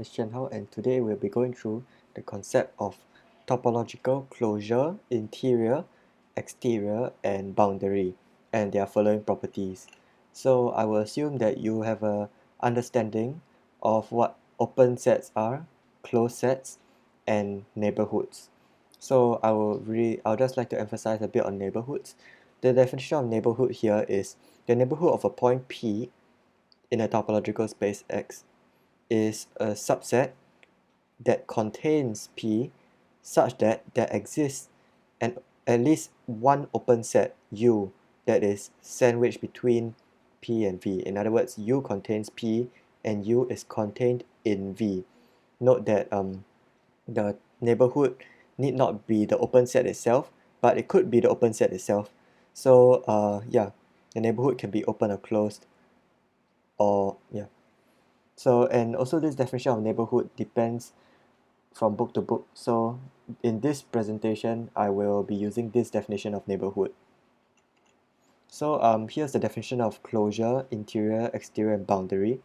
Christian Hao, and today we'll be going through the concept of topological closure, interior, exterior, and boundary, and their following properties. So I will assume that you have a understanding of what open sets are, closed sets, and neighborhoods. So I'll just like to emphasize a bit on neighborhoods. The definition of neighborhood here is the neighborhood of a point P in a topological space X is a subset that contains P such that there exists at least one open set U that is sandwiched between P and V. In other words, U contains P and U is contained in V. Note that the neighborhood need not be the open set itself, but it could be the open set itself. So yeah, the neighborhood can be open or closed, or yeah. So, and also this definition of neighborhood depends from book to book. So in this presentation, I will be using this definition of neighborhood. So here's the definition of closure, interior, exterior, and boundary.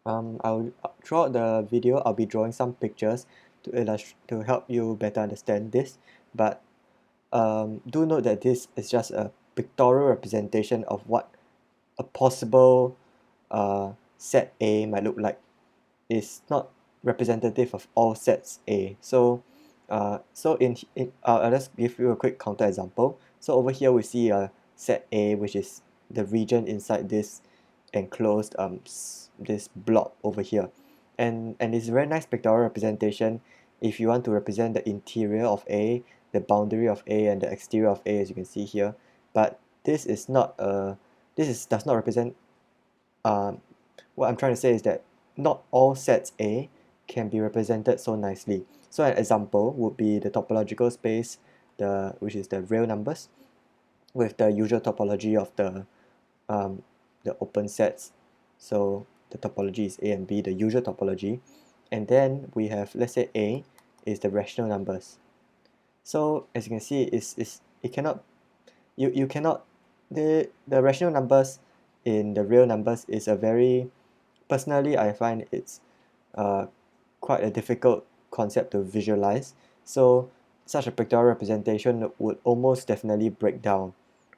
Throughout the video, I'll be drawing some pictures to help you better understand this. But do note that this is just a pictorial representation of what a possible set A might look like. It's not representative of all sets A. So I'll just give you a quick counter example. So over here we see a set A, which is the region inside this enclosed this block over here, and it's a very nice pictorial representation if you want to represent the interior of A, the boundary of A, and the exterior of A, as you can see here. But this is not does not represent what I'm trying to say is that not all sets A can be represented so nicely. So an example would be the topological space, which is the real numbers, with the usual topology of the open sets. So the topology is A and B, the usual topology, and then we have, let's say A is the rational numbers. So as you can see, it cannot you cannot the rational numbers in the real numbers is a very, personally I find it's quite a difficult concept to visualize. So such a pictorial representation would almost definitely break down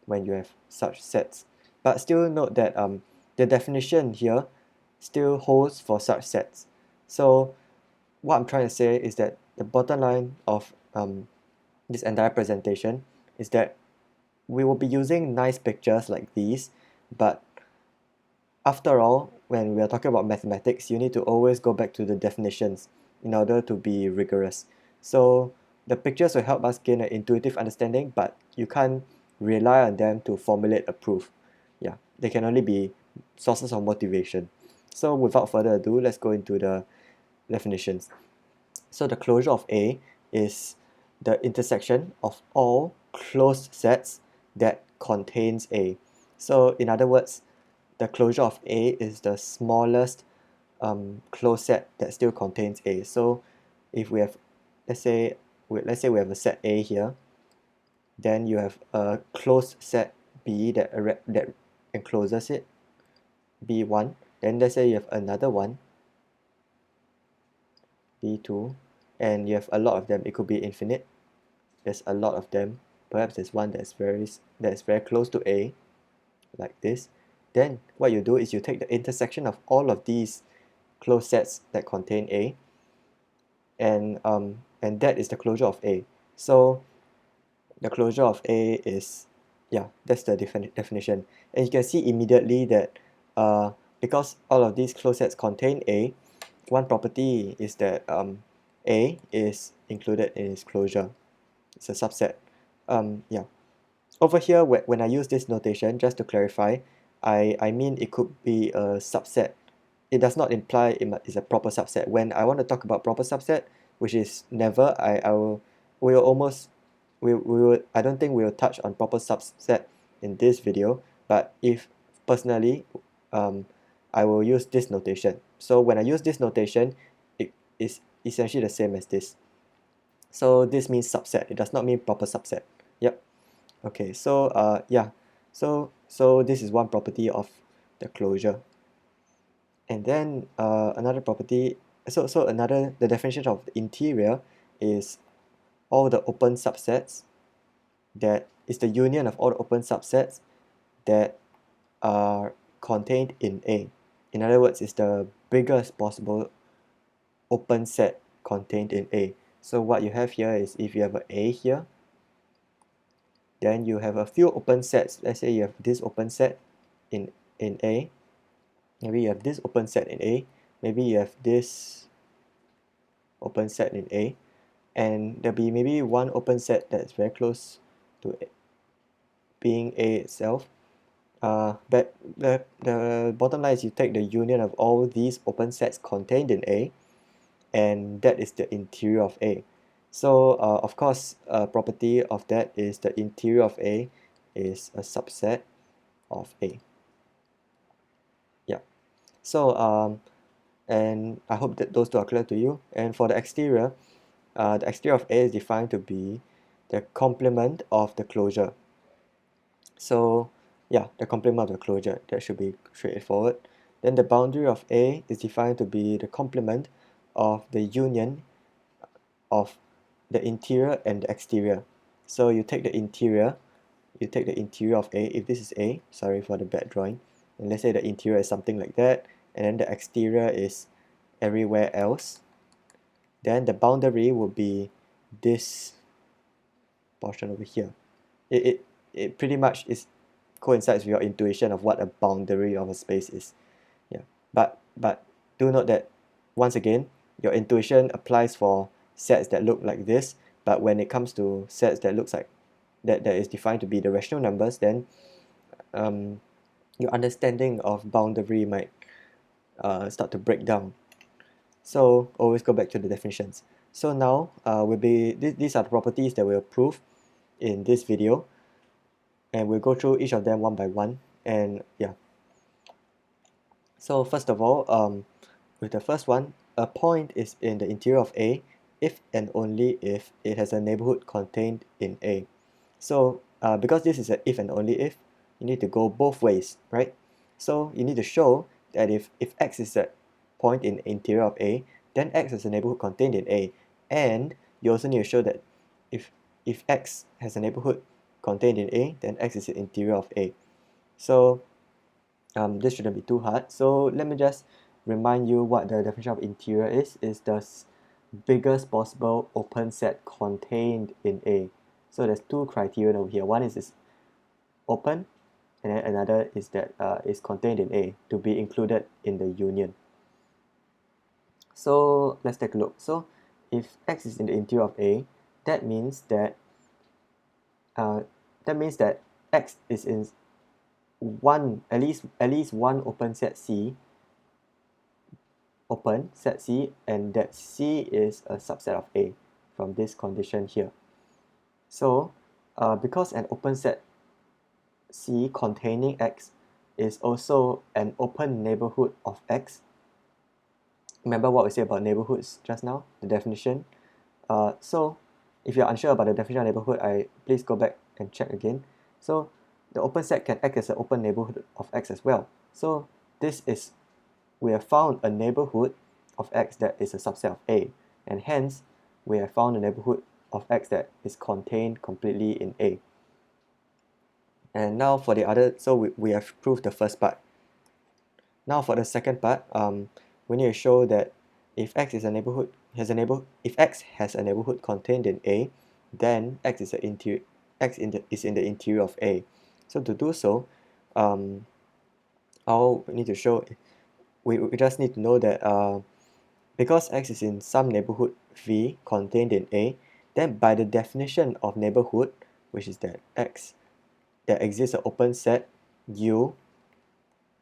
when you have such sets. But still note that the definition here still holds for such sets. So what I'm trying to say is that the bottom line of this entire presentation is that we will be using nice pictures like these, but after all, when we are talking about mathematics, you need to always go back to the definitions in order to be rigorous. So the pictures will help us gain an intuitive understanding, but you can't rely on them to formulate a proof. Yeah, they can only be sources of motivation. So without further ado, let's go into the definitions. So the closure of A is the intersection of all closed sets that contains A. So in other words, the closure of A is the smallest closed set that still contains A. So if we have, let's say we have a set A here, then you have a closed set B that encloses it, B1. Then let's say you have another one, B2, and you have a lot of them. It could be infinite. There's a lot of them. Perhaps there's one that's very close to A, like this. Then what you do is you take the intersection of all of these closed sets that contain A, and that is the closure of A. So the closure of A is, yeah, that's the definition. And you can see immediately that because all of these closed sets contain A, one property is that A is included in its closure. It's a subset. Yeah. Over here, when I use this notation, just to clarify, I mean it could be a subset. It does not imply it is a proper subset. When I want to talk about proper subset, which is never, I don't think we will touch on proper subset in this video, but if personally, I will use this notation. So when I use this notation, it is essentially the same as this. So this means subset. It does not mean proper subset. Yep. Okay, so yeah, so this is one property of the closure. And then another property so another, the definition of the interior is all the open subsets, that is the union of all the open subsets that are contained in A. In other words, it's the biggest possible open set contained in A. So what you have here is, if you have an A here, then you have a few open sets. Let's say you have this open set in A, maybe you have this open set in A, maybe you have this open set in A, and there'll be maybe one open set that's very close to being A itself. But the bottom line is, you take the union of all these open sets contained in A, and that is the interior of A. So of course, a property of that is the interior of A is a subset of A. Yeah. So and I hope that those two are clear to you. And for the exterior of A is defined to be the complement of the closure. So yeah, the complement of the closure, that should be straightforward. Then the boundary of A is defined to be the complement of the union of the interior and the exterior. So you take the interior of A, if this is A, sorry for the bad drawing, and let's say the interior is something like that, and then the exterior is everywhere else, then the boundary will be this portion over here. It pretty much coincides with your intuition of what a boundary of a space is. Yeah, but do note that, once again, your intuition applies for sets that look like this, but when it comes to sets that looks like that is defined to be the rational numbers, then your understanding of boundary might start to break down. So always go back to the definitions. So now these are the properties that we'll prove in this video, and we'll go through each of them one by one. And yeah, so first of all, with the first one, a point is in the interior of A if and only if it has a neighborhood contained in A. So because this is an if and only if, you need to go both ways, right? So you need to show that if X is a point in the interior of A, then X is a neighborhood contained in A, and you also need to show that if X has a neighborhood contained in A, then X is the interior of A. So this shouldn't be too hard. So let me just remind you what the definition of interior is the biggest possible open set contained in A. So there's two criteria over here. One is open, and then another is that is contained in A, to be included in the union. So let's take a look. So if X is in the interior of A, that means that X is in at least one open set C, and that C is a subset of A from this condition here. So because an open set C containing X is also an open neighborhood of X. Remember what we said about neighborhoods just now, the definition. So if you're unsure about the definition of neighborhood, please go back and check again. So the open set can act as an open neighborhood of X as well. So we have found a neighborhood of X that is a subset of A, and hence we have found a neighborhood of X that is contained completely in A. And now for the other, so we have proved the first part. Now for the second part, we need to show that if X is a neighborhood, if X has a neighborhood contained in A, then X is in the interior of A. So to do so, all we need to show, we just need to know that because X is in some neighborhood V contained in A, then by the definition of neighborhood, which is that X, there exists an open set U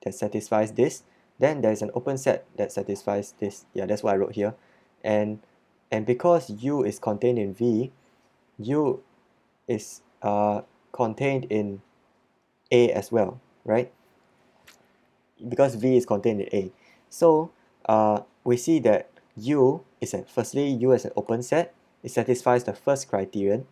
that satisfies this, then there is an open set that satisfies this. Yeah, that's what I wrote here. And because U is contained in V, U is contained in A as well, right? Because V is contained in A. So we see that firstly, U is an open set. It satisfies the first criterion.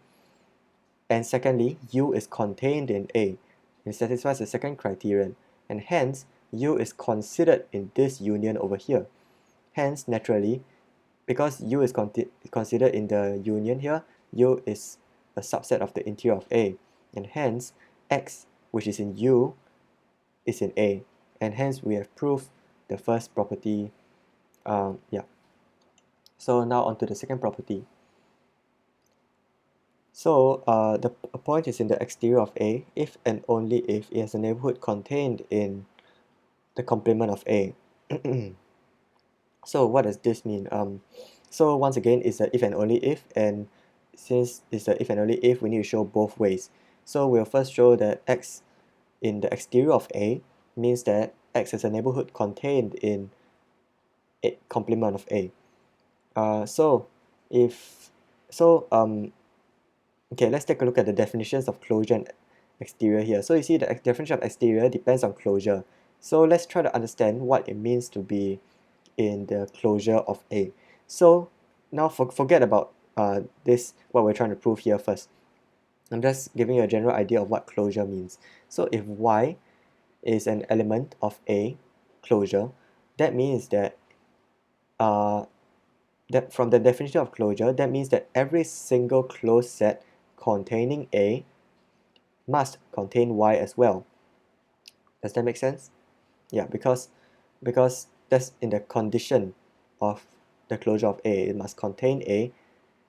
And secondly, U is contained in A. It satisfies the second criterion. And hence, U is considered in this union over here. hence naturally, because U is considered in the union here, U is a subset of the interior of A, and hence X, which is in U, is in A, and hence we have proved the first property. Yeah. So now on to the second property. So the point is in the exterior of A if and only if it has a neighborhood contained in the complement of A. So what does this mean? So once again, it's a if and only if, and since it's a if and only if, we need to show both ways. So we'll first show that X in the exterior of A means that X is a neighborhood contained in a complement of A. So if so okay, let's take a look at the definitions of closure and exterior here. So you see the definition of exterior depends on closure. So let's try to understand what it means to be in the closure of A. So now forget about this, what we're trying to prove here first. I'm just giving you a general idea of what closure means. So if Y is an element of A closure, that means that from the definition of closure, that means that every single closed set containing A must contain Y as well. Does that make sense? Yeah, because that's in the condition of the closure of A. It must contain A,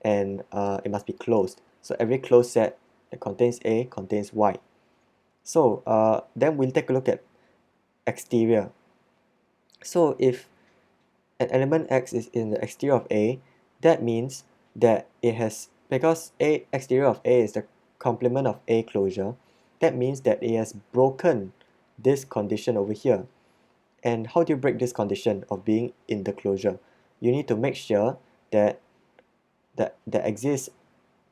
and it must be closed. So every closed set that contains A contains Y. So then we'll take a look at exterior. So if an element X is in the exterior of A, that means that it has, because A exterior of A is the complement of A closure, that means that it has broken this condition over here. And how do you break this condition of being in the closure? You need to make sure that exists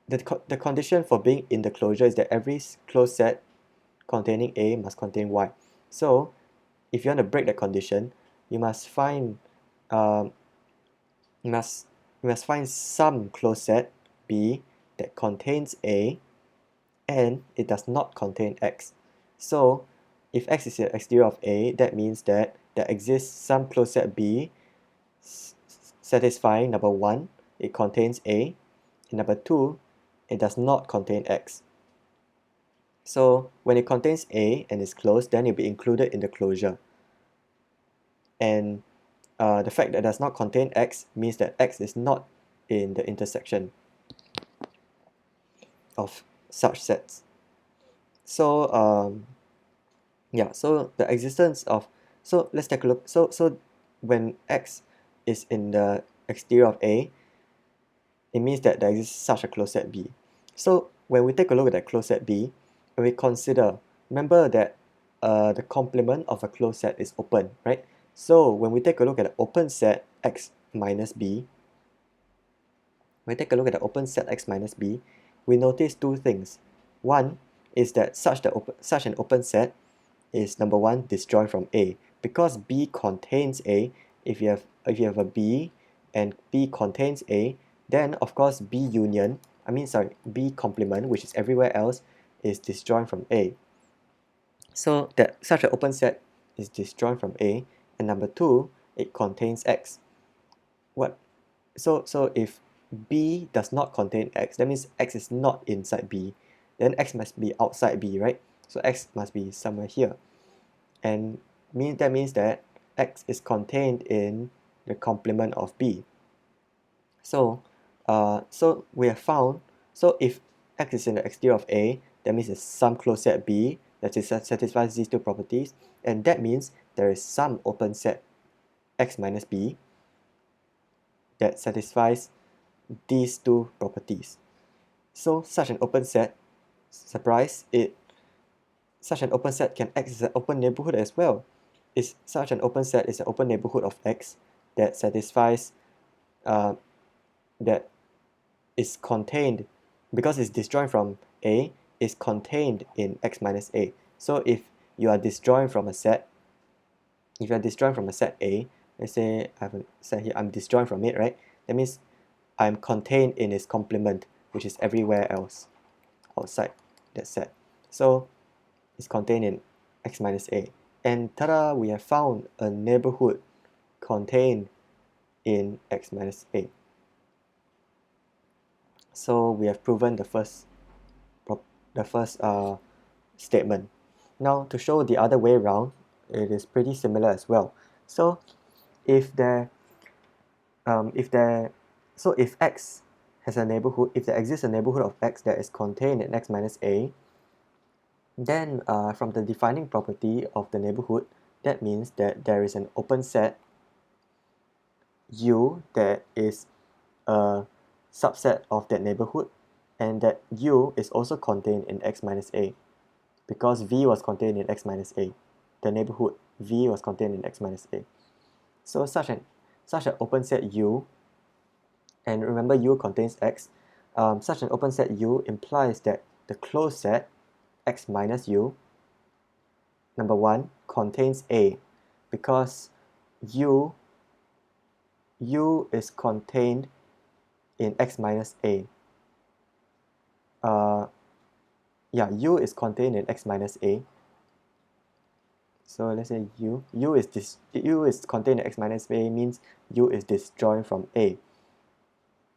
the condition for being in the closure is that every closed set containing A must contain Y. So if you want to break that condition, you must find um, you must find some closed set B that contains A and it does not contain X. So if X is the exterior of A, that means that there exists some closed set B satisfying number 1, it contains A, and number 2, it does not contain X. So when it contains A and is closed, then it will be included in the closure. And the fact that it does not contain X means that X is not in the intersection of such sets. So yeah, so the existence of, so let's take a look. So when X is in the exterior of A, it means that there exists such a closed set B. So when we take a look at that closed set B, when we consider, remember that the complement of a closed set is open, right? So when we take a look at the open set X minus B, when we take a look at the open set X minus B, we notice two things. One is that such an open set is number 1, disjoint from A, because B contains A. If you have a B and B contains A, then of course B complement, which is everywhere else, is disjoint from A. So that such an open set is disjoint from A, and number 2, it contains X. So if B does not contain X, that means X is not inside B, then X must be outside B, right? So X must be somewhere here. And that means that X is contained in the complement of B. So so we have found, so if X is in the exterior of A, that means there's some closed set B that satisfies these two properties, and that means there is some open set X minus B that satisfies these two properties. So such an open set, such an open set can act as an open neighborhood as well. Such an open set is an open neighborhood of X that satisfies that is contained, because it's disjoint from A, is contained in X minus A. So if you are disjoint from a set, A, let's say I have a set here, I'm disjoint from it, right? That means I'm contained in its complement, which is everywhere else outside that set. So is contained in X minus A. And tada, we have found a neighborhood contained in x minus a. So we have proven the first statement. Now to show the other way around, it is pretty similar as well. So if x has a neighborhood, if there exists a neighborhood of x that is contained in x minus a, then from the defining property of the neighborhood, that means that there is an open set U that is a subset of that neighborhood, and that U is also contained in x minus a, because V was contained in x minus a. The neighborhood V was contained in x minus a. So such an open set U, and remember U contains x, such an open set U implies that the closed set x minus U, number one, contains A, because U is contained in x minus a. U is contained in x minus a. So let's say U is contained in x minus a means U is disjoint from A.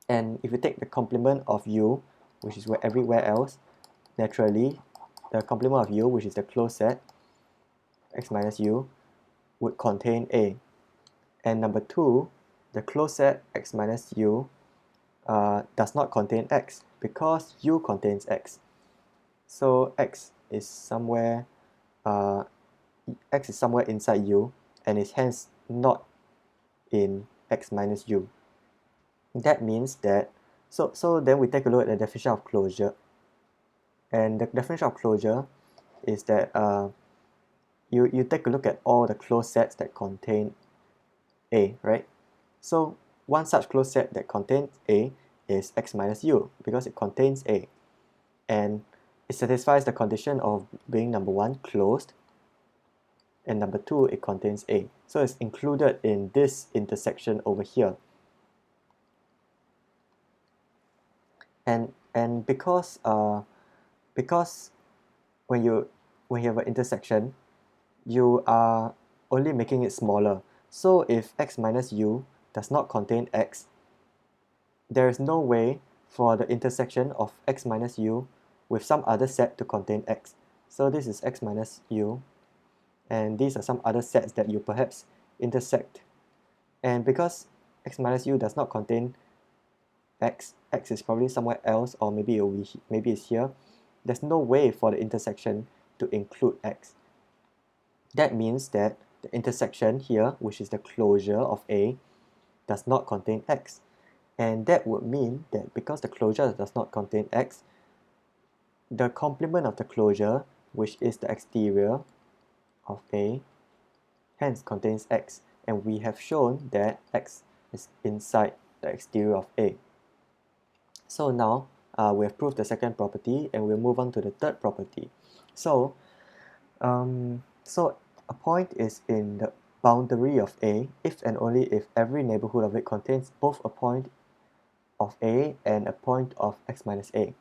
And if you take the complement of U, which is where everywhere else, naturally the complement of U, which is the closed set x minus U, would contain A. And number two, the closed set x minus U does not contain x, because U contains x. So x is somewhere inside U, and is hence not in x minus U. That means that, so then we take a look at the definition of closure. And the definition of closure is that you take a look at all the closed sets that contain A, right? So one such closed set that contains A is x minus U, because it contains A. And it satisfies the condition of being, number one, closed, and number two, it contains A. So it's included in this intersection over here. And because when you have an intersection, you are only making it smaller. So if x minus U does not contain x, there is no way for the intersection of x minus U with some other set to contain x. So this is x minus U, and these are some other sets that you perhaps intersect. And because x minus U does not contain x is probably somewhere else, or maybe it's here, there's no way for the intersection to include x. That means that the intersection here, which is the closure of A, does not contain x. And that would mean that because the closure does not contain x, the complement of the closure, which is the exterior of A, hence contains x. And we have shown that x is inside the exterior of A. So now we have proved the second property, and we'll move on to the third property. So a point is in the boundary of A if and only if every neighborhood of it contains both a point of A and a point of x minus A.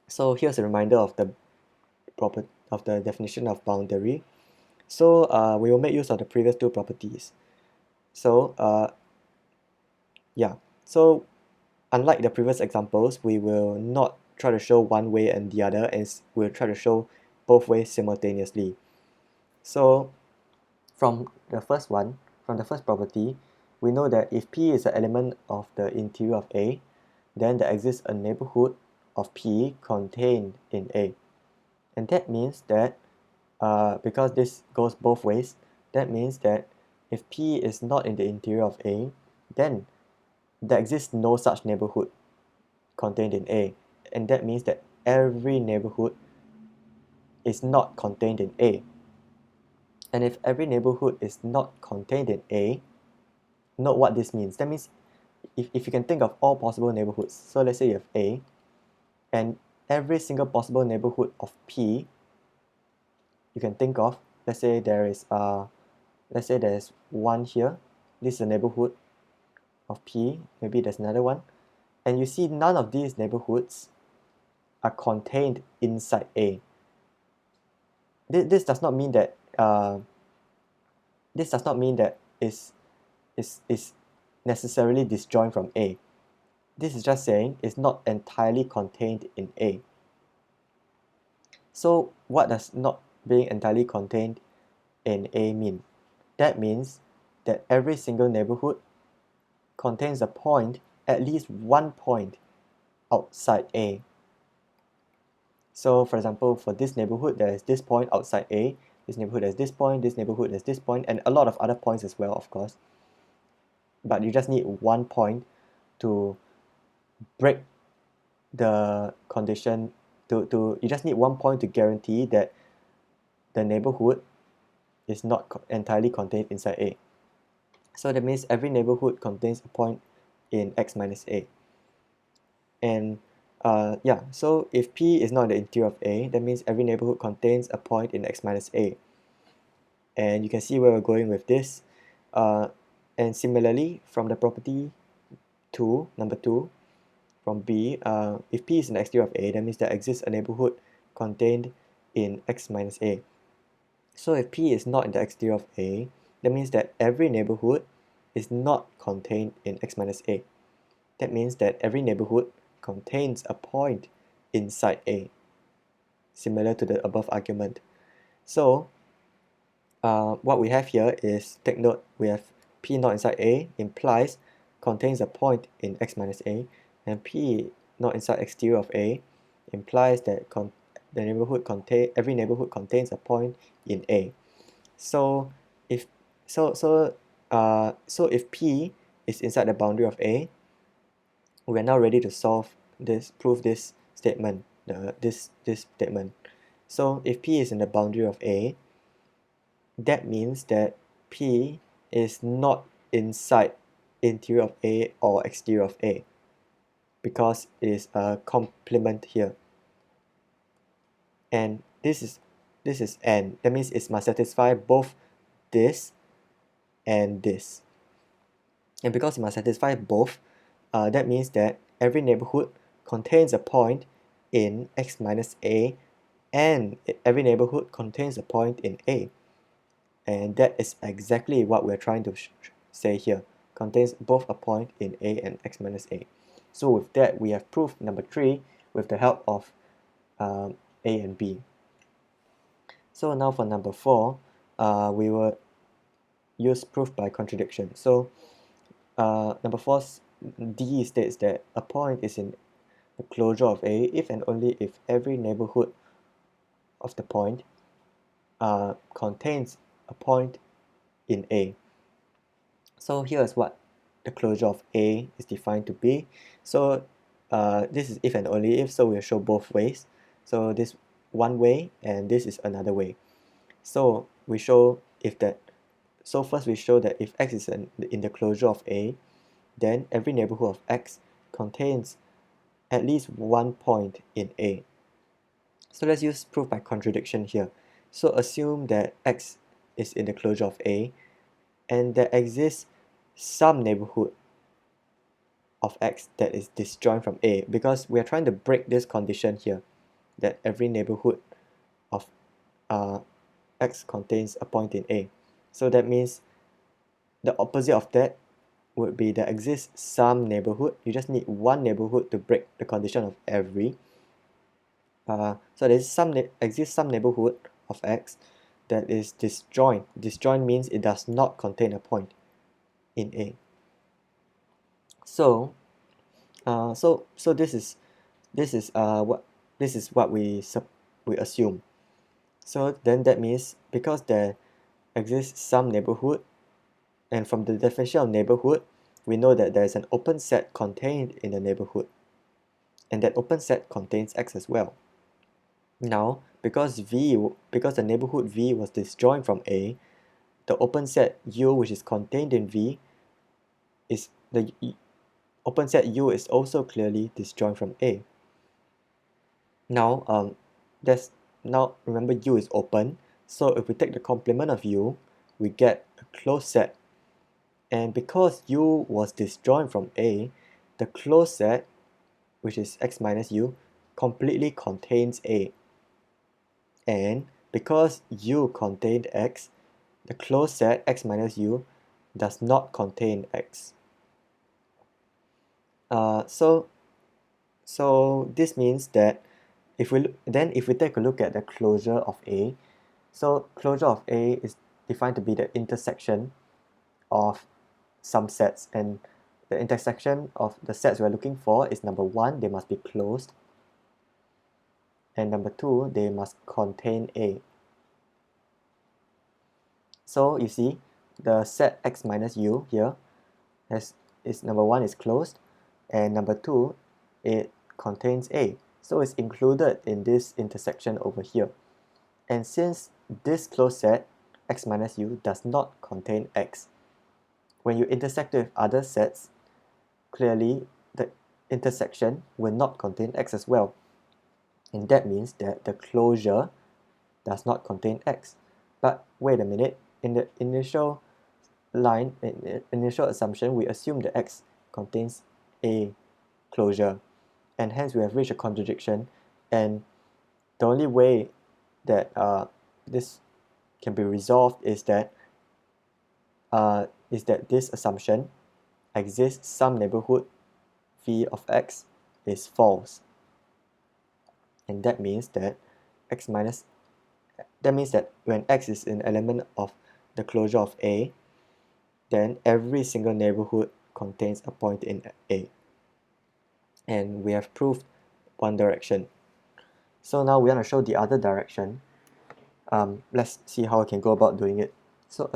So here's a reminder of the definition of boundary. So we will make use of the previous two properties. So so unlike the previous examples, we will not try to show one way and the other, and we'll try to show both ways simultaneously. So from the first property, we know that if P is an element of the interior of A, then there exists a neighborhood of P contained in A. And that means that, because this goes both ways, that means that if P is not in the interior of A, then there exists no such neighborhood contained in A. And that means that every neighborhood is not contained in A. And if every neighborhood is not contained in A, note what this means. That means if you can think of all possible neighborhoods, so let's say you have A, and every single possible neighborhood of P you can think of, let's say there's one here, this is a neighborhood of P, maybe there's another one, and you see none of these neighborhoods are contained inside A. This does not mean that necessarily disjoint from A. This is just saying it's not entirely contained in A. So what does not being entirely contained in A mean? That means that every single neighborhood contains a point, at least one point outside A. So for example, for this neighborhood, there is this point outside A, this neighborhood has this point, this neighborhood has this point, and a lot of other points as well, of course. But you just need one point to break the condition, you just need one point to guarantee that the neighborhood is not entirely contained inside A. So that means every neighborhood contains a point in X minus A. And yeah, so if P is not in the interior of A, that means every neighborhood contains a point in X minus A. And you can see where we're going with this. And similarly, from the property 2, number 2, from B, if P is in the exterior of A, that means there exists a neighborhood contained in X minus A. So if P is not in the exterior of A, that means that every neighborhood is not contained in X minus A. That means that every neighborhood contains a point inside A, similar to the above argument. So what we have here is, take note, we have P not inside A implies contains a point in X minus A, and P not inside exterior of A implies that every neighborhood contains a point in A. So if if P is inside the boundary of A, we are now ready to prove this statement, this statement. So if P is in the boundary of A, that means that P is not inside interior of A or exterior of A, because it is a complement here. And this is N. That means it must satisfy both this and this. And because it must satisfy both, that means that every neighborhood contains a point in X minus A, and every neighborhood contains a point in A. And that is exactly what we're trying to say here. Contains both a point in A and X minus A. So with that, we have proved number 3 with the help of A and B. So now for number 4, we will use proof by contradiction. So number 4, D states that a point is in the closure of A if and only if every neighborhood of the point contains a point in A. So here is what the closure of A is defined to be. So this is if and only if, so we'll show both ways. So this one way and this is another way. So we show if that. So first we show that if X is in the closure of A, then every neighborhood of X contains at least one point in A. So let's use proof by contradiction here. So assume that X is in the closure of A, and there exists some neighborhood of X that is disjoint from A, because we are trying to break this condition here, that every neighborhood of X contains a point in A. So that means the opposite of that would be there exists some neighborhood. You just need one neighborhood to break the condition of every. So there exists some neighborhood of X that is disjoint. Disjoint means it does not contain a point in A. So this is what we assume. So then that means because there exists some neighborhood, and from the definition of neighborhood, we know that there is an open set contained in the neighborhood, and that open set contains X as well. Now, because the neighborhood V was disjoint from A, the open set U, which is contained in V, is the open set U is also clearly disjoint from A. Now, remember U is open, so if we take the complement of U, we get a closed set. And because U was disjoint from A, the closed set, which is X minus U, completely contains A. And because U contained X, the closed set X minus U does not contain X. So this means that if we take a look at the closure of A, so closure of A is defined to be the intersection of some sets, and the intersection of the sets we're looking for is number one, they must be closed, and number two, they must contain A. So you see, the set X minus U here is number one is closed, and number two, it contains A. So it's included in this intersection over here. And since this closed set X minus U does not contain X, when you intersect with other sets, clearly the intersection will not contain X as well. And that means that the closure does not contain X. But wait a minute, in the initial line, in the initial assumption, we assume that X contains A closure, and hence we have reached a contradiction, and the only way that this can be resolved is that this assumption exists some neighborhood v of X is false, and that means that when X is an element of the closure of A, then every single neighborhood contains a point in A, and we have proved one direction. So now we want to show the other direction. Let's see how we can go about doing it. So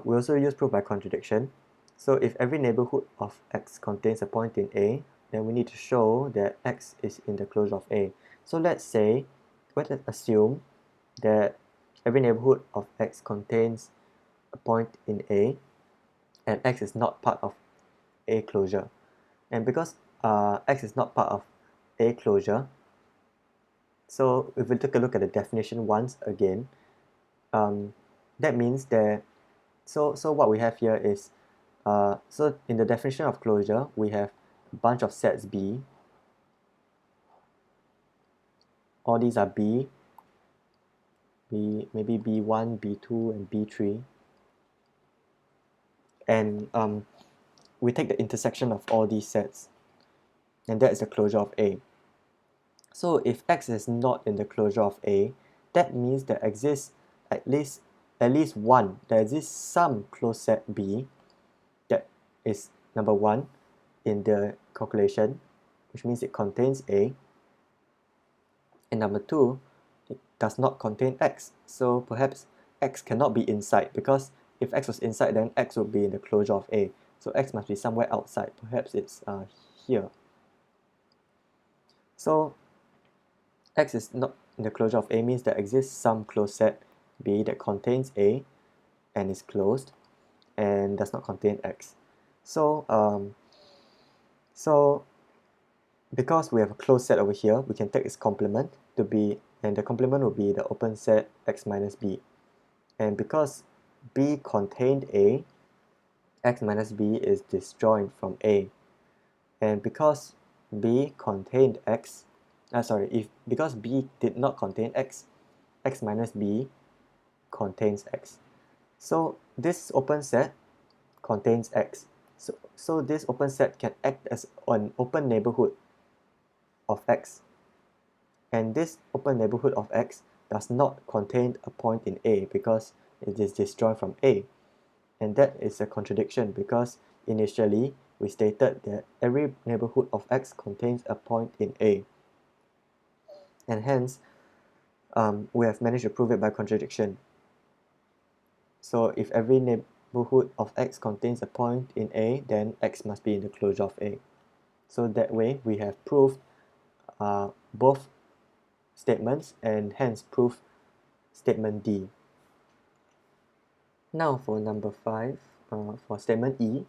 we also use proof by contradiction. So if every neighborhood of X contains a point in A, then we need to show that X is in the closure of A. So let's assume that every neighborhood of X contains a point in A, and X is not part of A closure. And because X is not part of A closure, so if we take a look at the definition once again, that means that so what we have here is so in the definition of closure, we have a bunch of sets B. All these are B, maybe B1, B2, and B3. And we take the intersection of all these sets, and that is the closure of A. So if X is not in the closure of A, that means there exists at least one, there exists some closed set B that is number one in the calculation, which means it contains A, and number two, it does not contain X. So perhaps X cannot be inside, because if X was inside, then X would be in the closure of A. So X must be somewhere outside. Perhaps it's here. So X is not in the closure of A means there exists some closed set B that contains A and is closed and does not contain X. So because we have a closed set over here, we can take its complement to be, and the complement will be the open set X minus B. And because B contained A, X minus B is disjoint from A. And because B contained X, because B did not contain X, X minus B contains X. So this open set contains X. So this open set can act as an open neighborhood of X. And this open neighborhood of X does not contain a point in A because it is disjoint from A. And that is a contradiction because initially we stated that every neighborhood of X contains a point in A. And hence, we have managed to prove it by contradiction. So if every neighborhood of X contains a point in A, then X must be in the closure of A. So that way, we have proved both statements and hence prove statement D. Now for number 5, for statement E,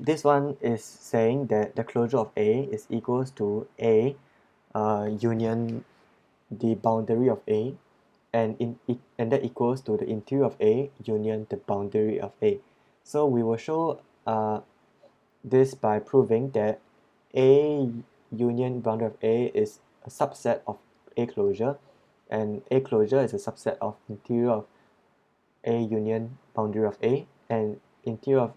this one is saying that the closure of A is equals to A union the boundary of A, and that equals to the interior of A union the boundary of A. So we will show this by proving that A union boundary of A is a subset of A closure, and A closure is a subset of interior of A union boundary of A, and interior of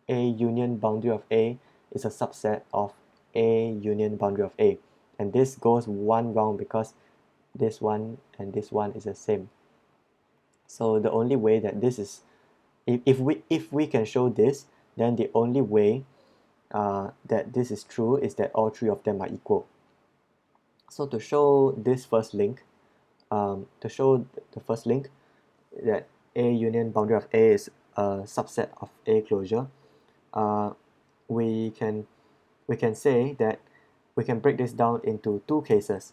A union boundary of A is a subset of A union boundary of A, and this goes one round because this one and this one is the same. So the only way that this is, if we can show this, then the only way that this is true is that all three of them are equal. So to show this first link, to show the first link that A union boundary of A is a subset of A closure, we can say that we can break this down into two cases.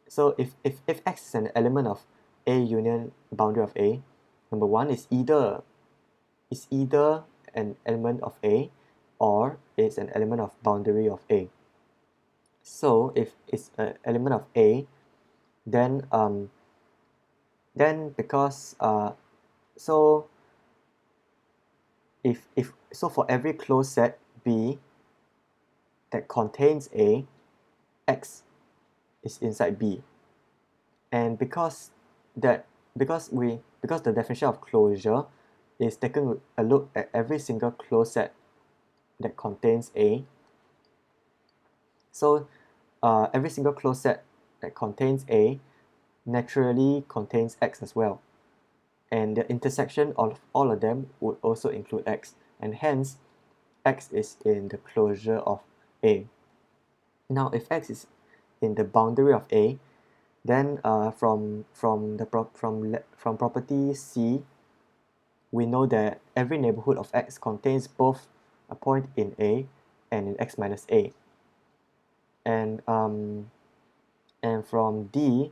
So if X is an element of A union boundary of A, number one is either an element of A or it's an element of boundary of A. So if it's an element of A, then because so so for every closed set B that contains A, X is inside B. And because the definition of closure is taking a look at every single closed set that contains A, so every single closed set that contains A naturally contains X as well, and the intersection of all of them would also include X, and hence X is in the closure of A. Now if X is in the boundary of A, then from property C, we know that every neighborhood of X contains both a point in A and in X minus A. And from D,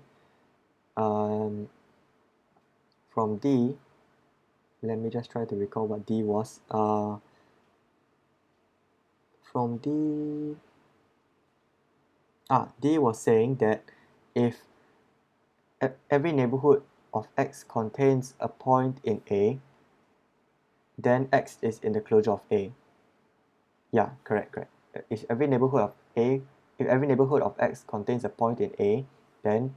let me just try to recall what D was. From D, D was saying that if every neighborhood of X contains a point in A, then X is in the closure of A. Yeah, correct. If every neighborhood of X contains a point in A, then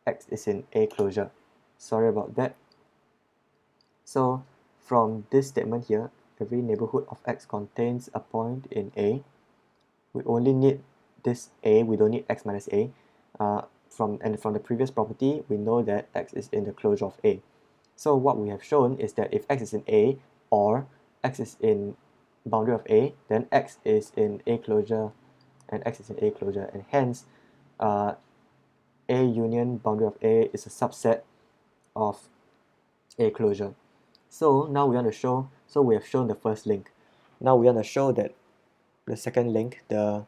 X is in A closure. Sorry about that. So from this statement here, every neighborhood of X contains a point in A. We only need this A, we don't need X minus A. From the previous property, we know that X is in the closure of A. So what we have shown is that if X is in A or X is in boundary of A, then X is in A closure and X is in A closure, and hence A union boundary of A is a subset of A closure. So now we want to show, so we have shown the first link. Now we want to show that the second link, we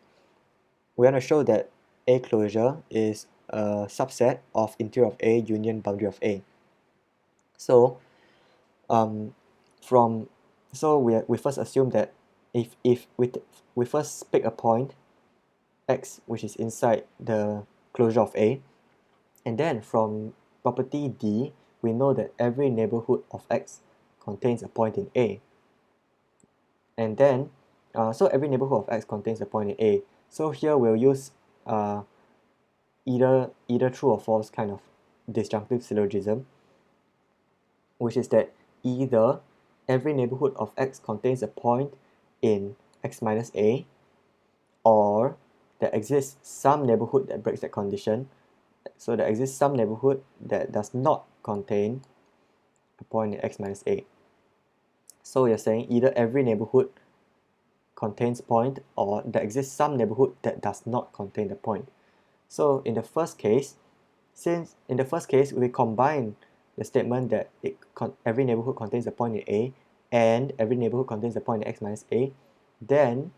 want to show that A closure is a subset of interior of A union boundary of A. So we first assume that if we first pick a point X which is inside the closure of A, and then from property D we know that every neighborhood of X contains a point in A, and then so every neighborhood of X contains a point in A. So here we'll use either true or false kind of disjunctive syllogism, which is that either every neighborhood of X contains a point in X minus A, or there exists some neighborhood that breaks that condition. So there exists some neighborhood that does not contain a point in X minus A. So you're saying either every neighborhood contains point, or there exists some neighborhood that does not contain the point. So in the first case, we combine the statement that every neighborhood contains a point in A and every neighborhood contains a point in X minus A, then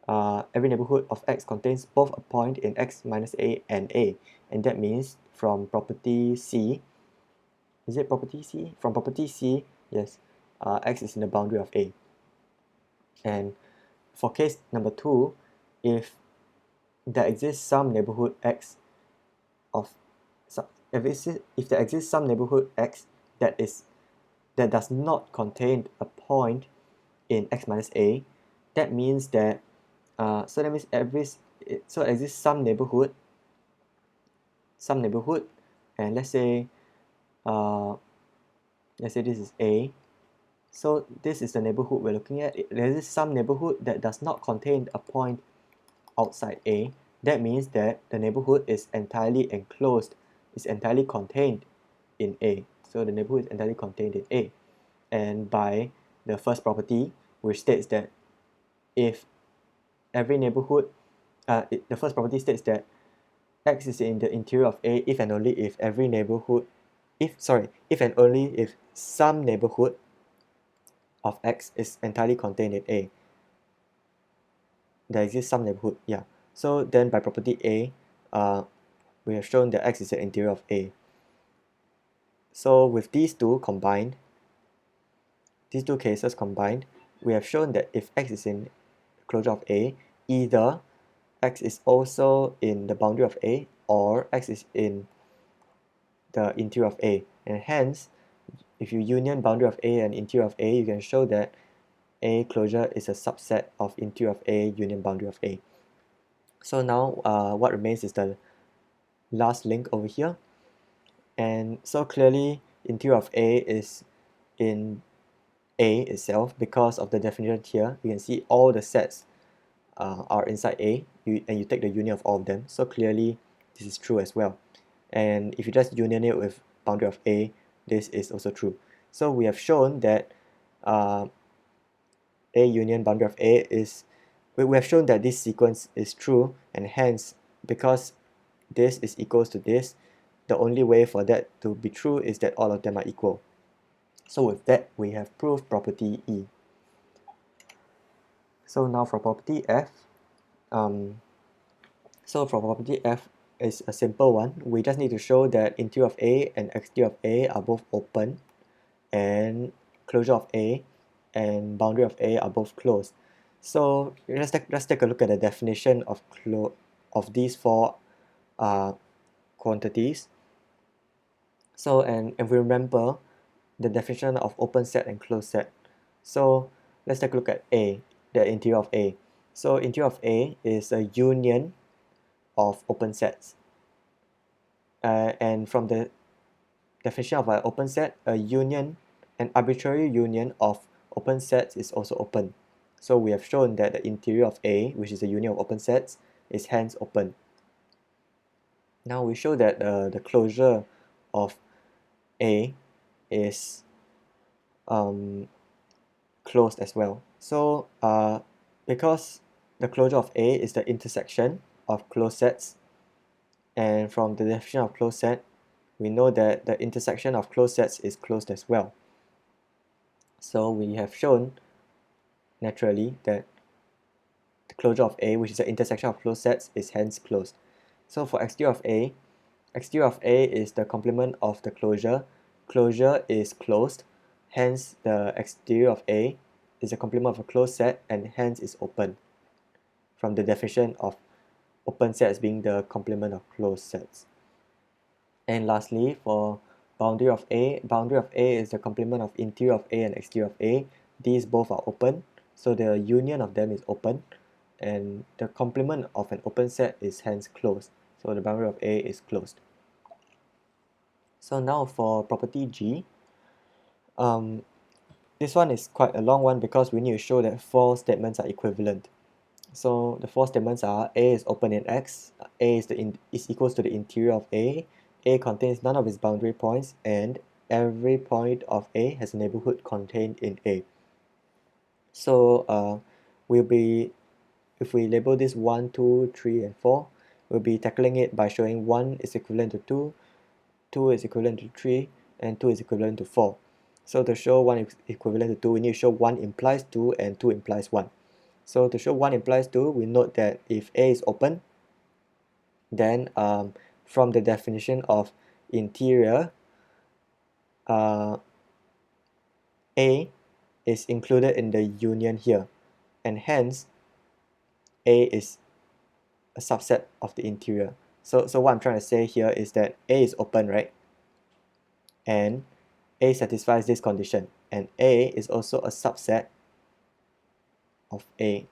every neighborhood of X contains both a point in X minus A, and that means from property C, is it property C? From property C, yes, X is in the boundary of A. And for case number 2, if there exists some neighborhood X if there exists some neighborhood X that does not contain a point in X minus A, that means that so that means so exists some neighborhood, and let's say this is A. So this is the neighborhood we're looking at. There is some neighborhood that does not contain a point outside A. That means that the neighborhood is entirely enclosed, is entirely contained in A. So the neighborhood is entirely contained in A. And by the first property, which states that if every neighborhood, the first property states that X is in the interior of A if and only if every neighborhood, if and only if some neighborhood of X is entirely contained in A. There exists some neighborhood, yeah. So then by property A, we have shown that X is the interior of A. So with these two combined, these two cases combined, we have shown that if X is in closure of A, either X is also in the boundary of A or X is in the interior of A. And hence, if you union boundary of A and interior of A, you can show that A closure is a subset of interior of A union boundary of A. So now what remains is the last link over here. And so clearly interior of A is in A itself because of the definition here. You can see all the sets are inside A, and you take the union of all of them. So clearly this is true as well. And if you just union it with boundary of A, this is also true. So we have shown that A union boundary of A is, we have shown that this sequence is true, and hence because this is equals to this, the only way for that to be true is that all of them are equal. So with that, we have proved property E. So now for property F, so for property F is a simple one. We just need to show that interior of A and exterior of A are both open, and closure of A and boundary of A are both closed. So let's take a look at the definition of these four quantities. So and if we remember the definition of open set and closed set. So let's take a look at A, the interior of A. So interior of A is a union of open sets. And from the definition of an open set, a union, an arbitrary union of open sets is also open. So we have shown that the interior of A, which is a union of open sets, is hence open. Now we show that the closure of A is closed as well. So because the closure of A is the intersection of closed sets, and from the definition of closed set, we know that the intersection of closed sets is closed as well. So we have shown naturally that the closure of A, which is the intersection of closed sets, is hence closed. So for exterior of A is the complement of the closure. Closure is closed, hence the exterior of A is a complement of a closed set and hence is open, from the definition of open sets being the complement of closed sets. And lastly, for boundary of A is the complement of interior of A and exterior of A. These both are open, so the union of them is open, and the complement of an open set is hence closed, so the boundary of A is closed. So now for property G, this one is quite a long one because we need to show that four statements are equivalent. So the four statements are: A is open in X, A is equals to the interior of A contains none of its boundary points, and every point of A has a neighborhood contained in A. So if we label this 1, 2, 3, and 4, we'll be tackling it by showing 1 is equivalent to 2, 2 is equivalent to 3, and 2 is equivalent to 4. So to show 1 is equivalent to 2, we need to show 1 implies 2 and 2 implies 1. So to show 1 implies 2, we note that if A is open, then from the definition of interior, A is included in the union here, and hence A is a subset of the interior. So what I'm trying to say here is that A is open, right? And A satisfies this condition, and A is also a subset of A.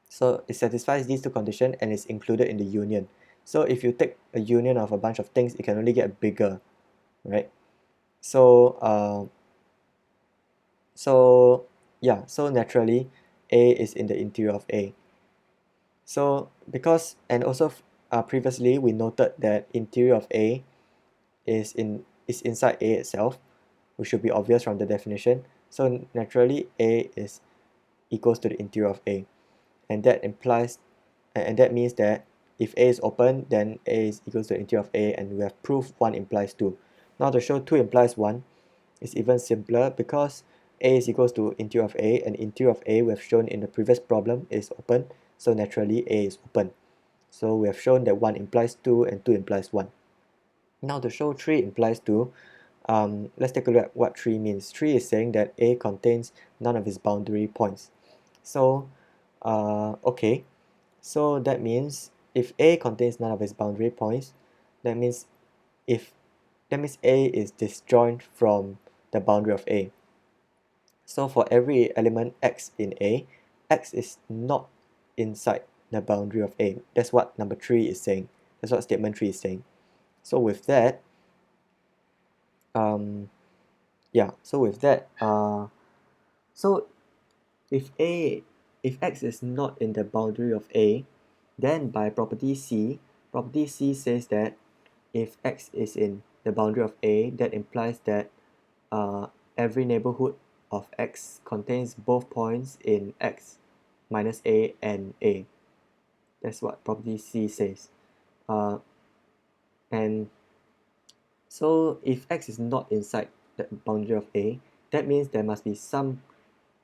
So it satisfies these two conditions and is included in the union. So if you take a union of a bunch of things, it can only get bigger, right? So So yeah, so naturally A is in the interior of A. So because, and also previously we noted that interior of A is inside A itself, which should be obvious from the definition. So naturally A is equals to the interior of A, and that implies, and that means that if A is open, then A is equals to the interior of A, and we have proved 1 implies 2. Now to show 2 implies 1 is even simpler, because A is equals to interior of A, and interior of A we have shown in the previous problem is open, so naturally A is open. So we have shown that 1 implies 2 and 2 implies 1. Now to show 3 implies 2, let's take a look at what 3 means. 3 is saying that A contains none of its boundary points. So okay, so that means if A contains none of its boundary points, that means A is disjoint from the boundary of A. So for every element x in A, x is not inside the boundary of A. That's what number 3 is saying. That's what statement 3 is saying. So with that, yeah, so with that, so if x is not in the boundary of A, then by property C says that if x is in the boundary of A, that implies that every neighborhood of x contains both points in x minus A and A. That's what property C says. And so if x is not inside the boundary of A, that means there must be some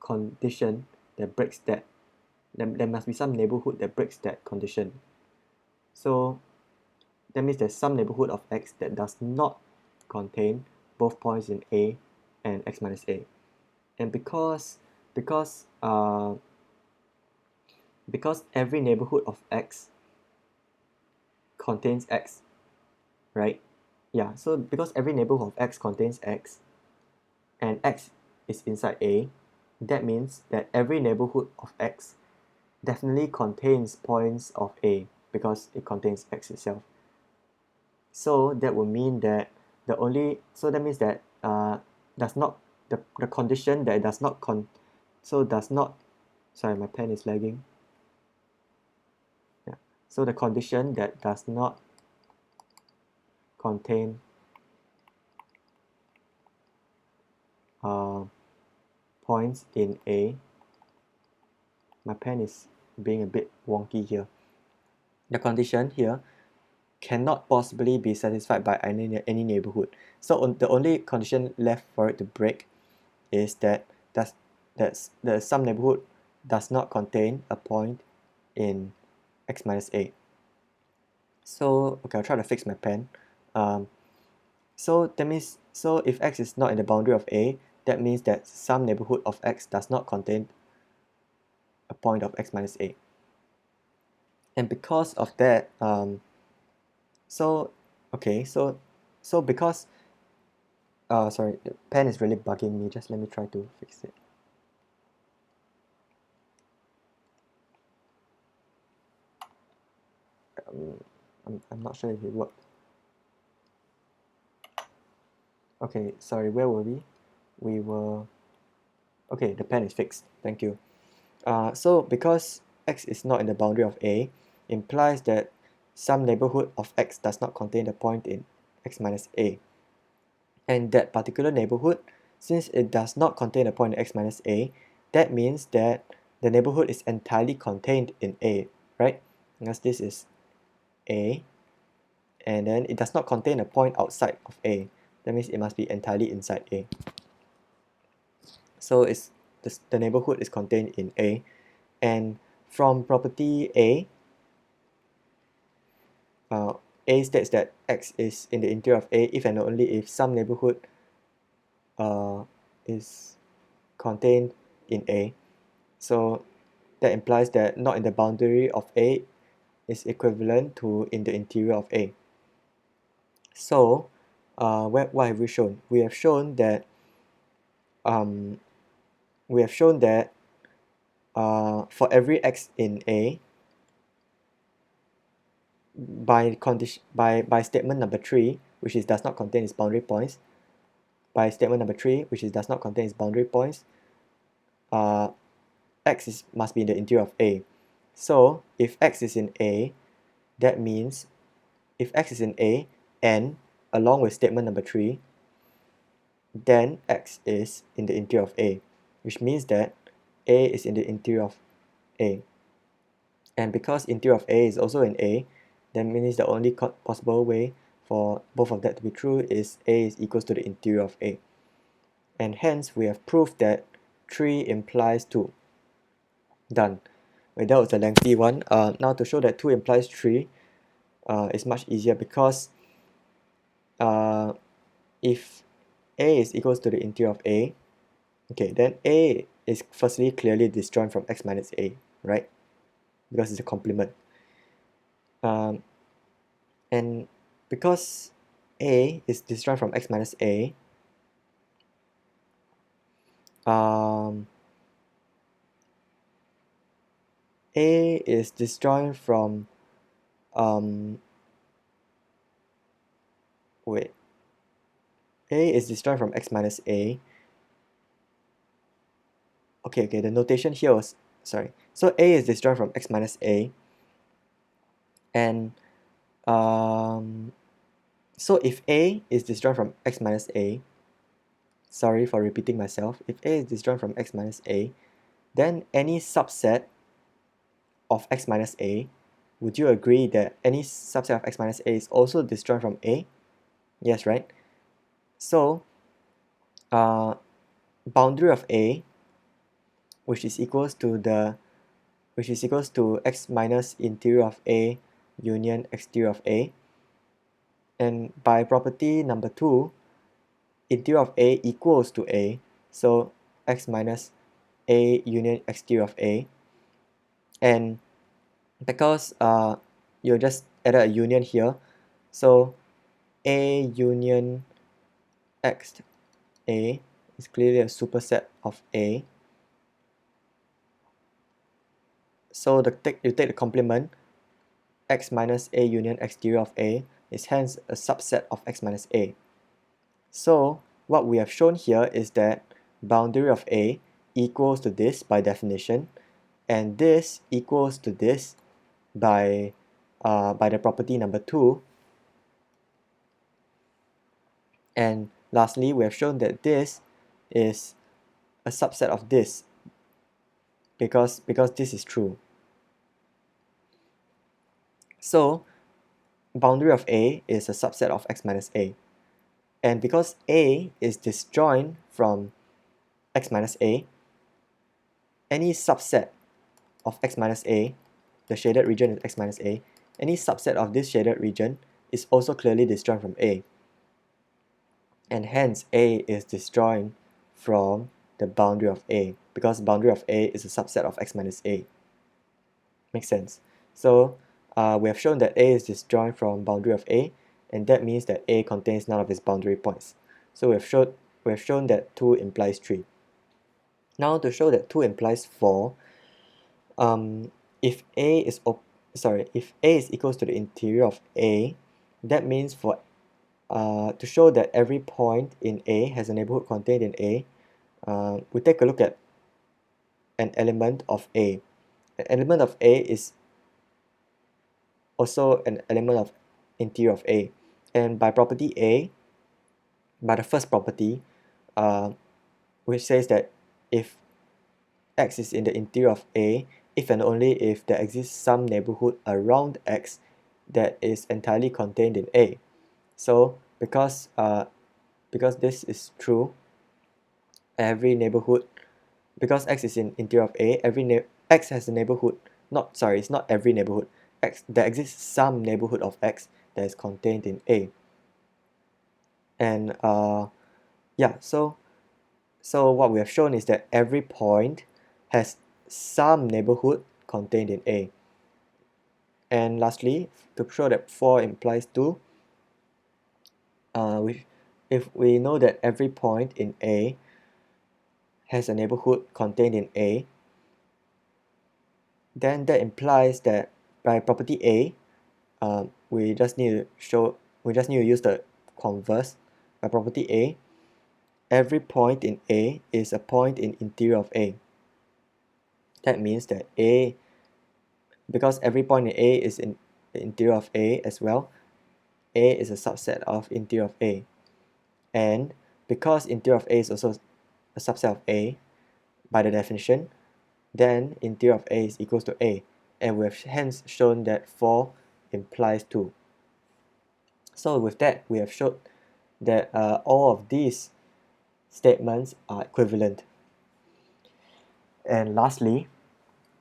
condition that breaks that. There must be some neighborhood that breaks that condition. So that means there's some neighborhood of x that does not contain both points in A and x minus A. And because every neighborhood of x contains x, right? Yeah, so because every neighborhood of x contains x, and x is inside A, that means that every neighborhood of x definitely contains points of A, because it contains x itself. So that would mean that that means that does not, the condition that does not sorry, my pen is lagging. Yeah, so the condition that does not contain points in A, my pen is being a bit wonky here. The condition here cannot possibly be satisfied by any neighborhood. So the only condition left for it to break is that the some neighborhood does not contain a point in x minus A. So okay, I'll try to fix my pen. So that means, so if x is not in the boundary of A, that means that some neighborhood of x does not contain a point of x minus A. And because of that, so okay, so because sorry, the pen is really bugging me. Just let me try to fix it. I'm not sure if it worked. Okay, sorry, where were we? We were, okay, the pen is fixed. Thank you. So because x is not in the boundary of A, implies that some neighborhood of x does not contain a point in x minus A. And that particular neighborhood, since it does not contain a point in x minus A, that means that the neighborhood is entirely contained in A, right? Because this is A, and then it does not contain a point outside of A. That means it must be entirely inside A. So the neighborhood is contained in A, and from property A states that x is in the interior of A if and only if some neighborhood is contained in A. So that implies that not in the boundary of A is equivalent to in the interior of A. So what have we shown? We have shown that for every x in A, by statement number 3, which is does not contain its boundary points, by statement number 3, which is does not contain its boundary points, x must be in the interior of A. So if x is in A, that means if x is in A and along with statement number 3, then x is in the interior of A, which means that A is in the interior of A. And because interior of A is also in A, that means the only possible way for both of that to be true is A is equals to the interior of A. And hence we have proved that 3 implies 2. Done. Well, that was a lengthy one. Now to show that 2 implies 3 is much easier because if A is equals to the interior of A, okay, then A is firstly clearly disjoint from x minus A, right? Because it's a complement. And because A is disjoint from x minus A, A is disjoint from wait, A is disjoint from x minus A. Okay, the notation here was, sorry. So A is disjoint from x minus A, and so if A is disjoint from x minus A, sorry for repeating myself, if A is disjoint from x minus A, then any subset of x minus A, would you agree that any subset of x minus A is also disjoint from A? Yes, right? So boundary of A, which is equals to x minus interior of A union exterior of A, and by property number 2, interior of A equals to A, so x minus A union exterior of A, and because you just added a union here, so A union x A is clearly a superset of A. So you take the complement, x minus A union exterior of A is hence a subset of x minus A. So what we have shown here is that boundary of A equals to this by definition, and this equals to this by the property number 2. And lastly, we have shown that this is a subset of this because this is true. So boundary of A is a subset of x minus A. And because A is disjoint from x minus A, any subset of x minus A, the shaded region is x minus A, any subset of this shaded region is also clearly disjoint from A. And hence A is disjoint from the boundary of A, because boundary of A is a subset of x minus A. Makes sense. So we have shown that A is disjoint from boundary of A, and that means that A contains none of its boundary points. So we have shown that 2 implies 3. Now to show that 2 implies 4, if A is equals to the interior of A, that means for to show that every point in A has a neighborhood contained in A, we take a look at an element of A. An element of A is also an element of interior of A, and by property A, by the first property, which says that if x is in the interior of A, if and only if there exists some neighborhood around x that is entirely contained in A. So because this is true, every neighborhood, because x is in interior of A, x has a neighborhood, it's not every neighborhood, there exists some neighborhood of x that is contained in A. And yeah, so what we have shown is that every point has some neighborhood contained in A. And lastly, to show that 4 implies 2, if we know that every point in A has a neighborhood contained in A, then that implies that by property A, we just need to use the converse. By property A, every point in A is a point in interior of A. that means that A, because every point in A is in the interior of A as well, A is a subset of interior of A. And because interior of A is also a subset of A, by the definition, then interior of A is equals to A. And we have hence shown that 4 implies 2. So with that, we have shown that all of these statements are equivalent. And lastly,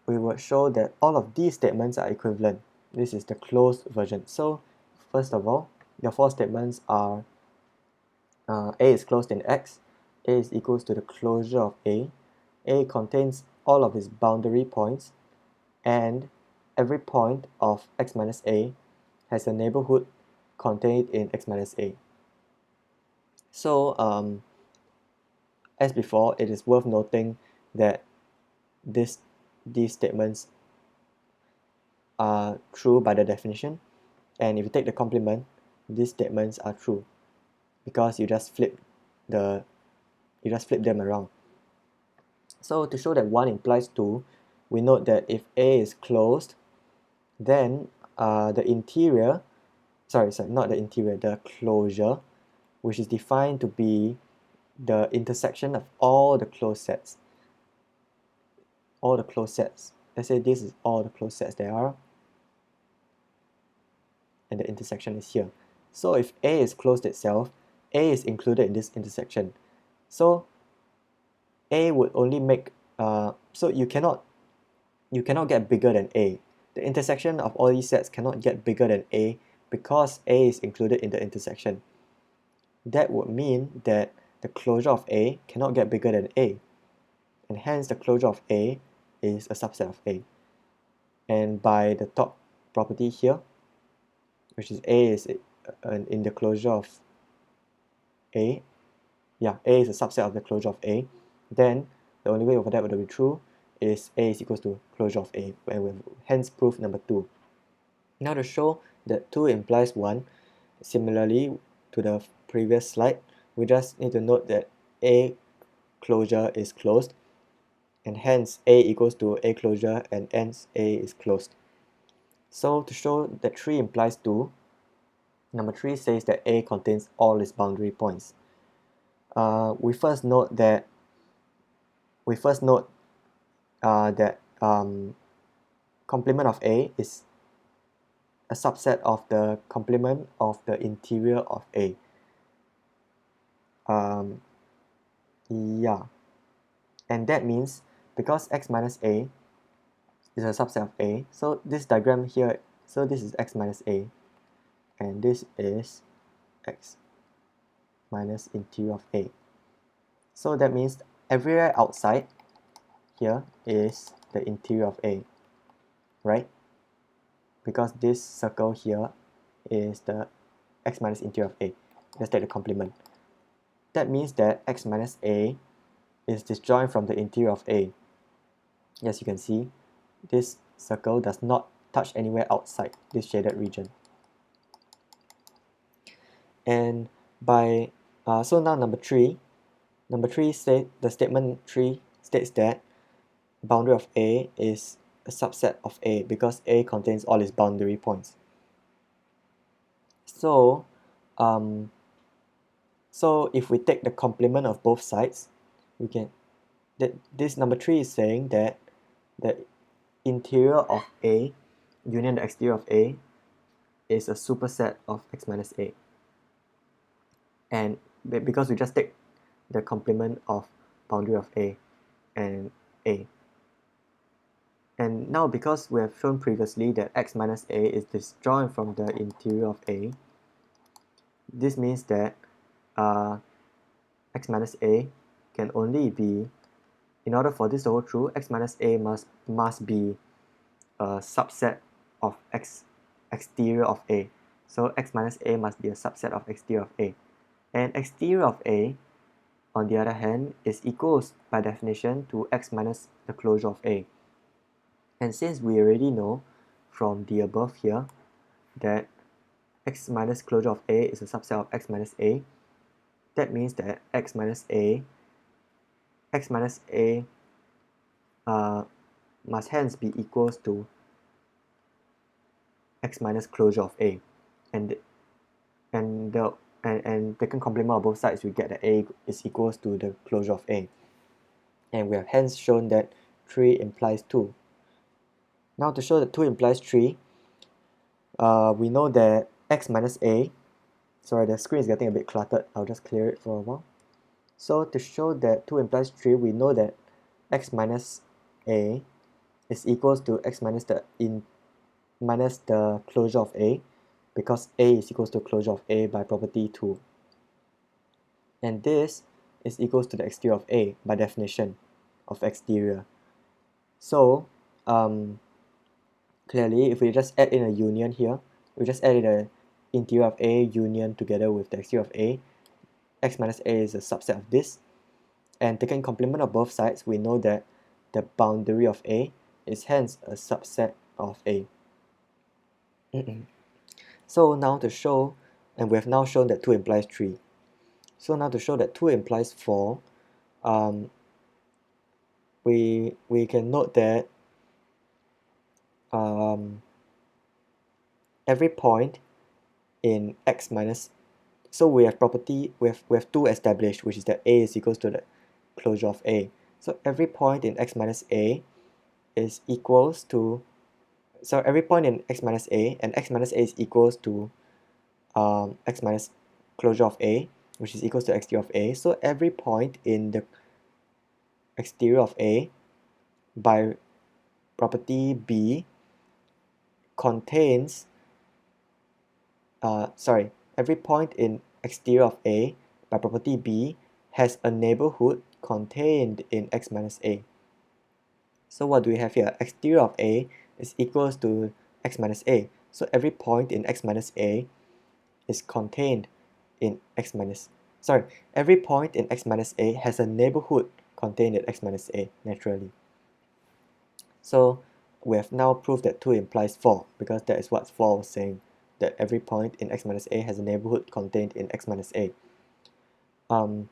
we will show that all of these statements are equivalent. This is the closed version. So first of all, the 4 statements are A is closed in X, A is equals to the closure of A contains all of its boundary points, and every point of X minus A has a neighborhood contained in X minus A. So as before, it is worth noting that these statements are true by the definition, and if you take the complement, these statements are true because you just flip them around. So to show that 1 implies 2, we note that if A is closed, then the interior, not the interior, the closure, which is defined to be the intersection of all the closed sets. All the closed sets. Let's say this is all the closed sets there are, and the intersection is here. So if A is closed itself, A is included in this intersection. So A would only make so you cannot get bigger than A. The intersection of all these sets cannot get bigger than A because A is included in the intersection. That would mean that the closure of A cannot get bigger than A, and hence the closure of A is a subset of A. And by the top property here, which is A is in the closure of A, A is a subset of the closure of A, then the only way over that would be true is A is equals to closure of A, and we have hence proof number 2. Now to show that 2 implies 1, similarly to the previous slide, we just need to note that A closure is closed, and hence A equals to A closure, and hence A is closed. So to show that 3 implies 2, number 3 says that A contains all its boundary points. We first note that complement of A is a subset of the complement of the interior of A. And that means because X minus A is a subset of A, so this diagram here, so this is X minus A, and this is X minus interior of A. So that means everywhere outside here is the interior of A, right? Because this circle here is the X minus interior of A. Let's take the complement. That means that X minus A is disjoint from the interior of A. As you can see, this circle does not touch anywhere outside this shaded region. And by so now number 3 the statement 3 states that boundary of A is a subset of A because A contains all its boundary points. So if we take the complement of both sides, we can this number 3 is saying that the interior of A union the exterior of A is a superset of X minus A. And because we just take the complement of boundary of A and A. And now because we have shown previously that X minus A is disjoint from the interior of A, this means that X minus A can only be, in order for this to hold true, X minus A must be a subset of exterior of A. So X minus A must be a subset of exterior of A. And exterior of A, on the other hand, is equals by definition to X minus the closure of A. And since we already know from the above here that X minus closure of A is a subset of X minus A, that means that X minus A must hence be equals to x minus closure of A, and taking complement of both sides, we get that A is equals to the closure of A, and we have hence shown that 3 implies 2. Now to show that 2 implies 3, we know that x minus A, sorry, the screen is getting a bit cluttered, I'll just clear it for a while. So to show that 2 implies 3, we know that x minus A is equals to x minus the closure of A, because A is equals to closure of A by property 2. And this is equals to the exterior of A by definition of exterior. So clearly, if we just add in a union here, we just add in the interior of A union together with the exterior of A, x minus A is a subset of this. And taking complement of both sides, we know that the boundary of A is hence a subset of A. So now to show, and we have now shown that 2 implies 3. So now to show that 2 implies 4, we can note that every point in x minus, so we have property, we have 2 established, which is that A is equals to the closure of A. So every point in x minus A is equals to, so every point in x minus A, and x minus A is equals to x minus closure of A, which is equals to exterior of A. So every point in the exterior of A by property B contains, every point in exterior of A by property B has a neighborhood contained in x minus A. So what do we have here? Exterior of A is equals to x minus A. So every point in x minus A is contained in every point in x minus A has a neighborhood contained in x minus A, naturally. So we have now proved that 2 implies 4, because that is what 4 was saying, that every point in x minus A has a neighborhood contained in x minus A. And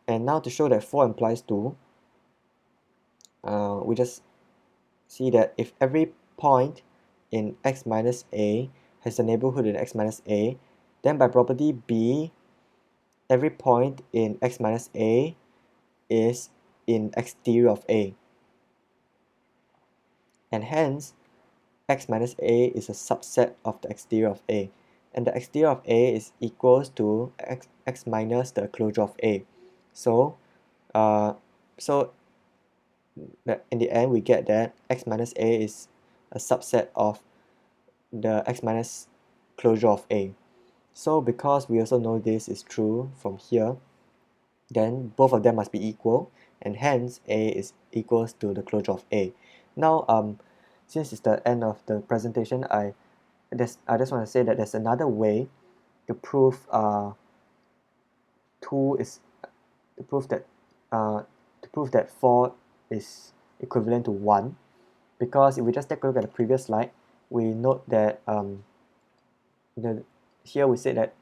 now to show that 4 implies 2, we just see that if every point in x minus A has a neighborhood in x minus A, then by property B, every point in x minus A is in exterior of A. And hence, x minus A is a subset of the exterior of A. And the exterior of A is equals to x minus the closure of A. So, in the end, we get that x minus A is a subset of the x minus closure of A. So because we also know this is true from here, then both of them must be equal, and hence A is equals to the closure of A. Now, since it's the end of the presentation, I just want to say that there's another way to prove to prove that 4 is equivalent to 1, because if we just take a look at the previous slide, we note that here we said that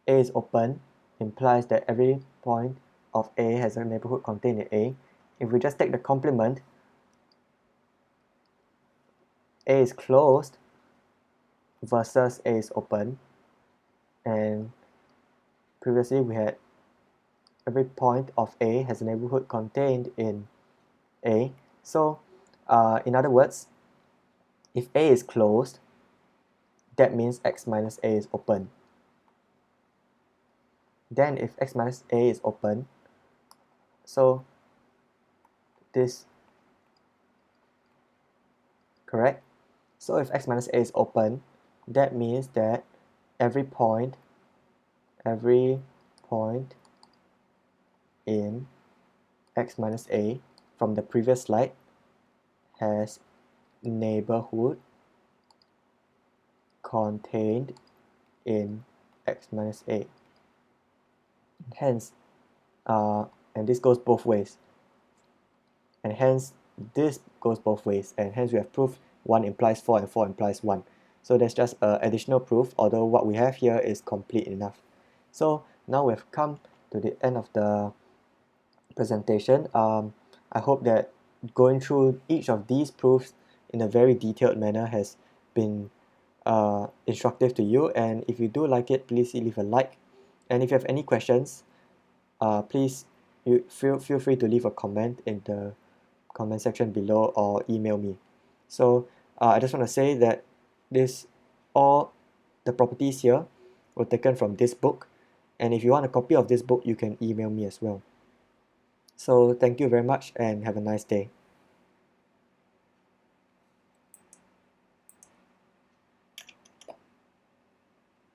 A is open implies that every point of A has a neighborhood contained in A. If we just take the complement, A is closed versus A is open, and previously we had every point of A has a neighborhood contained in A. So in other words, if A is closed, that means x minus A is open. Then if x minus A is open, so this, correct? So if x minus A is open, that means that every point in x minus A from the previous slide has neighborhood contained in x minus A. Hence, and this goes both ways. And hence, this goes both ways. And hence, we have proved 1 implies 4 and 4 implies 1. So that's just additional proof, although what we have here is complete enough. So now we've come to the end of the presentation. I hope that going through each of these proofs in a very detailed manner has been instructive to you. And if you do like it, please leave a like. And if you have any questions, please you feel free to leave a comment in the comment section below or email me. So I just want to say that this all the properties here were taken from this book, and if you want a copy of this book, you can email me as well. So thank you very much and have a nice day.